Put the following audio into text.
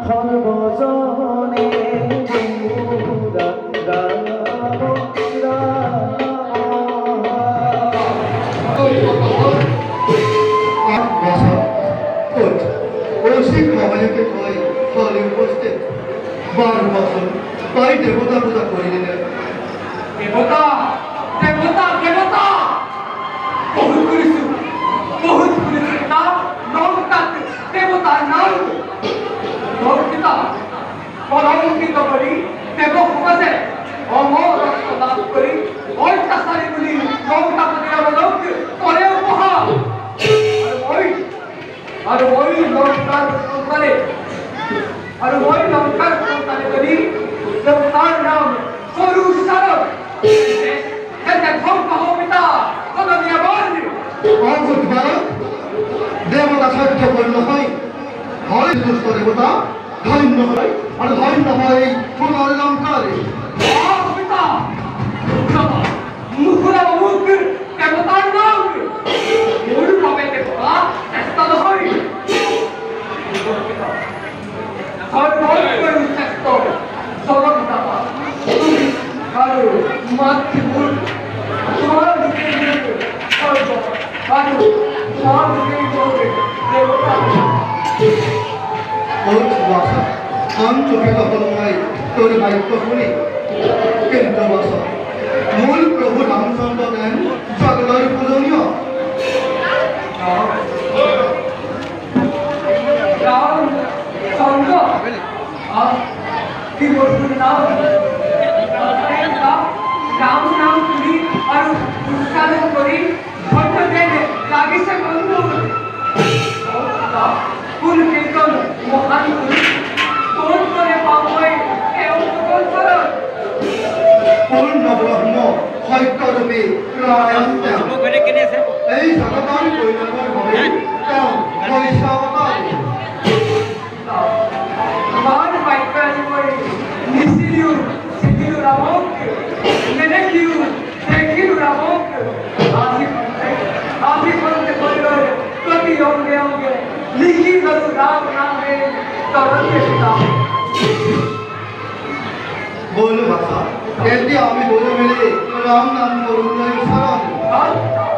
সর্বজনে দেবতা পূজা করিলেন। দেবতা দেবতা দেবতা বহুত করেছু নাম নমকাতে দেবতার নাম নমকিতা কলঙ্কিত করি দেব সমাজে অমর রক্ত লাভ করি অত্যাচারী গুলি নমকাপতির অবলোক করে উপহার আর ওই নমকার সন্তানে বলি দেবতার নাম সরু সারব এতে ধ্বংস হবিতা কদমিয়া বল অদ্ভুত বালক, দেবতা সহ্য করল হয় হয় দুষ্ট দেবতা ধন্য হয় আর ধন্য হয় এই পুনর্লঙ্কারে। পিতা মুখরা মুখ দেবতার নাম মূল ভাবে দেবতা চেষ্টা হয় সর্বত্র চেষ্ট সর্বতা তুমি কারো মাতৃভূল তোমার দিকে সর্ব কারো তোমার দিকে দেবতা চোখে তখন নাই তোর বাক্য শুনি কিন্তু বস মূল প্রভু রামচন্দ্র দেন জগদর পূজনীয় রামচন্দ্র কি বলুন নাম রাম নাম শুনি আর উচ্চারণ করি ধৈর্য দেন লাগিছে বন্ধু কুল কীর্তন মহান করি তোর করে পাবই এও সকল চরণ পূর্ণ ব্রহ্ম সত্যরূপে রায়ন্তে এই জগতার কৈলাসর ভাবে তেওঁ বৈশাবতার मान पाइकानी पड़ी निसिलियु सिद्धिलु रामोक नेनेकियु देखिलु रामोक आदि पंते परिवार प्रति अंगे अंगे लिखी गलु राम नाम है तरंगे पिता बोलो भाषा कहते आमी बोलो मिले राम नाम करुणा शरण